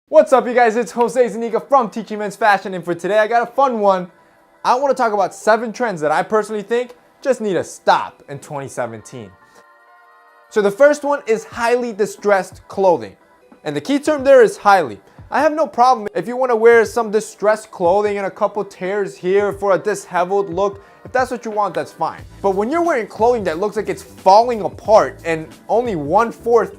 What's up, you guys? It's Jose Zuniga from Teaching Men's Fashion, and for today I got a fun one. I want to talk about 7 trends that I personally think just need to stop in 2017. So the first one is highly distressed clothing, and the key term there is highly. I have no problem if you want to wear some distressed clothing and a couple tears here for a disheveled look. If that's what you want, that's fine. But when you're wearing clothing that looks like it's falling apart and only 1/4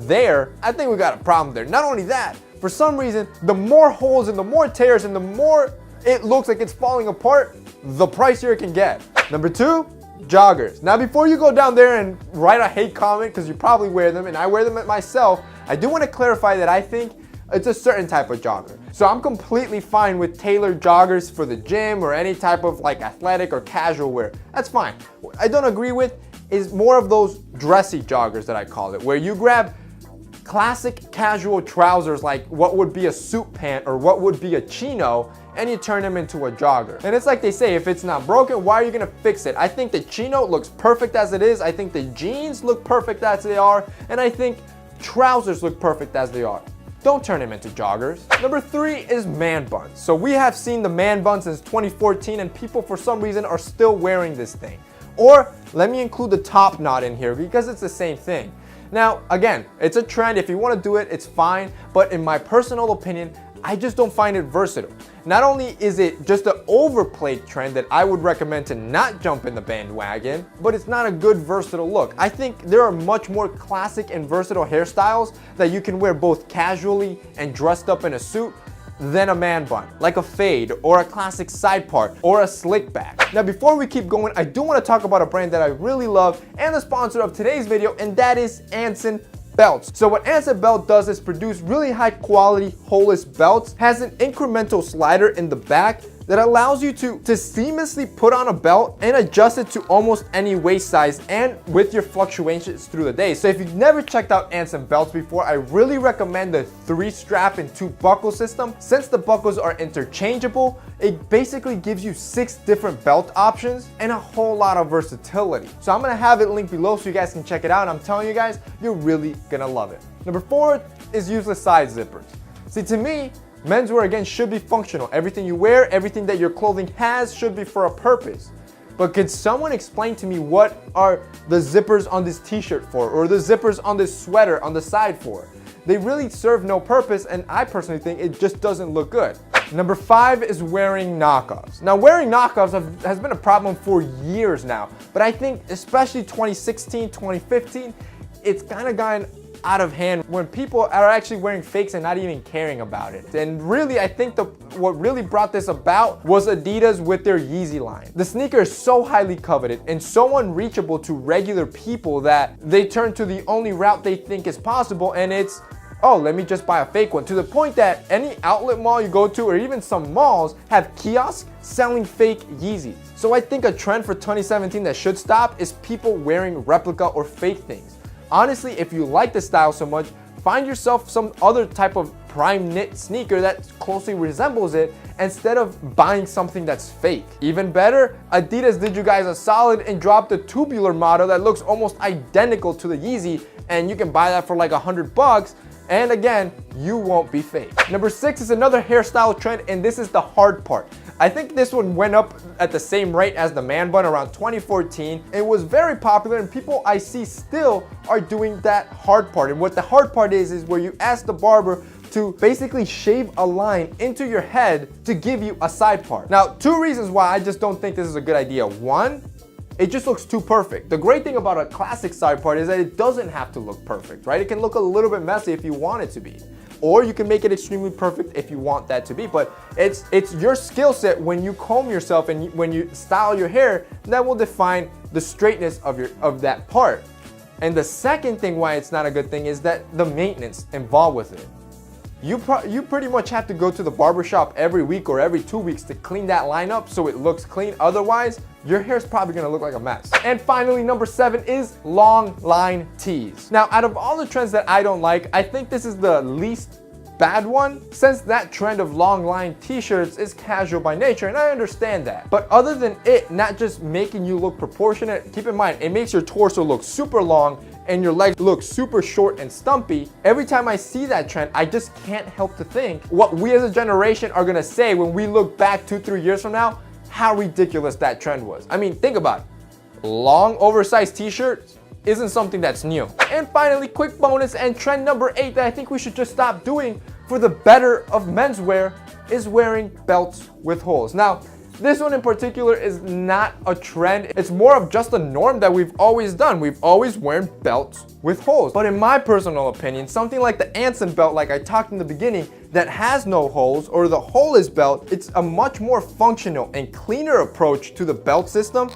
there, I think we got a problem there. Not only that, for some reason, the more holes and the more tears and the more it looks like it's falling apart, the pricier it can get. Number 2, joggers. Now, before you go down there and write a hate comment, because you probably wear them and I wear them myself, I do want to clarify that I think it's a certain type of jogger. So I'm completely fine with tailored joggers for the gym or any type of like athletic or casual wear. That's fine. What I don't agree with is more of those dressy joggers that I call it, where you grab classic casual trousers like what would be a suit pant or what would be a chino, and you turn them into a jogger. And it's like they say, if it's not broken, why are you gonna fix it? I think the chino looks perfect as it is. I think the jeans look perfect as they are. And I think trousers look perfect as they are. Don't turn them into joggers. Number 3 is man buns. So we have seen the man bun since 2014 and people for some reason are still wearing this thing. Or let me include the top knot in here because it's the same thing. Now, again, it's a trend. If you want to do it, it's fine. But in my personal opinion, I just don't find it versatile. Not only is it just an overplayed trend that I would recommend to not jump in the bandwagon, but it's not a good versatile look. I think there are much more classic and versatile hairstyles that you can wear both casually and dressed up in a suit than a man bun, like a fade or a classic side part or a slick back. Now, before we keep going, I do want to talk about a brand that I really love and the sponsor of today's video, and that is Anson belts. So what Anson belt does is produce really high quality holeless belts, has an incremental slider in the back that allows you to seamlessly put on a belt and adjust it to almost any waist size and with your fluctuations through the day. So if you've never checked out Anson belts before, I really recommend the 3-strap and 2 buckle system. Since the buckles are interchangeable, it basically gives you 6 different belt options and a whole lot of versatility. So I'm gonna have it linked below so you guys can check it out. And I'm telling you guys, you're really gonna love it. Number 4 is useless side zippers. See, to me, menswear again should be functional. Everything you wear, everything that your clothing has should be for a purpose. But could someone explain to me what are the zippers on this t-shirt for, or the zippers on this sweater on the side for? They really serve no purpose, and I personally think it just doesn't look good. Number 5 is wearing knockoffs. Now, wearing knockoffs has been a problem for years now, but I think especially 2016, 2015, it's kind of gotten out of hand when people are actually wearing fakes and not even caring about it. And really, I think what really brought this about was Adidas with their Yeezy line. The sneaker is so highly coveted and so unreachable to regular people that they turn to the only route they think is possible, and it's, oh, let me just buy a fake one, to the point that any outlet mall you go to or even some malls have kiosks selling fake Yeezys. So I think a trend for 2017 that should stop is people wearing replica or fake things. Honestly, if you like the style so much, find yourself some other type of prime knit sneaker that closely resembles it instead of buying something that's fake. Even better, Adidas did you guys a solid and dropped a tubular model that looks almost identical to the Yeezy, and you can buy that for like $100. And again, you won't be fake. Number 6 is another hairstyle trend, and this is the hard part. I think this one went up at the same rate as the man bun around 2014. It was very popular, and people I see still are doing that hard part. And what the hard part is where you ask the barber to basically shave a line into your head to give you a side part. Now, 2 reasons why I just don't think this is a good idea. 1, it just looks too perfect. The great thing about a classic side part is that it doesn't have to look perfect, right? It can look a little bit messy if you want it to be. Or you can make it extremely perfect if you want that to be. But it's your skill set when you comb yourself and when you style your hair that will define the straightness of that part. And the second thing why it's not a good thing is that the maintenance involved with it. You pretty much have to go to the barbershop every week or every 2 weeks to clean that line up so it looks clean. Otherwise, your hair's probably gonna look like a mess. And finally, number 7 is long line tees. Now, out of all the trends that I don't like, I think this is the least bad one, since that trend of long line t-shirts is casual by nature, and I understand that. But other than it not just making you look proportionate, keep in mind, it makes your torso look super long and your legs look super short and stumpy, every time I see that trend, I just can't help to think what we as a generation are gonna say when we look back 2-3 years from now, how ridiculous that trend was. I mean, think about it. Long, oversized t-shirts isn't something that's new. And finally, quick bonus and trend number 8 that I think we should just stop doing for the better of menswear is wearing belts with holes. Now, this one in particular is not a trend. It's more of just a norm that we've always done. We've always worn belts with holes. But in my personal opinion, something like the Anson belt, like I talked in the beginning, that has no holes, or the holeless belt, it's a much more functional and cleaner approach to the belt system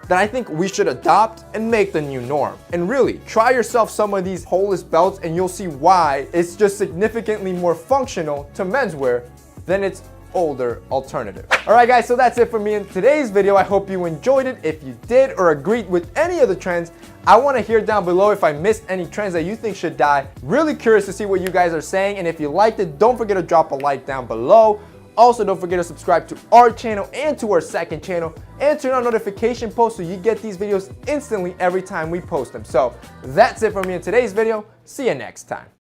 that I think we should adopt and make the new norm. And really, try yourself some of these holeless belts and you'll see why it's just significantly more functional to menswear than its older alternative. All right guys, so that's it for me in today's video. I hope you enjoyed it. If you did or agreed with any of the trends, I want to hear down below if I missed any trends that you think should die. Really curious to see what you guys are saying, and if you liked it, don't forget to drop a like down below. Also, don't forget to subscribe to our channel and to our second channel, and turn on notification posts so you get these videos instantly every time we post them. So that's it for me in today's video. See you next time.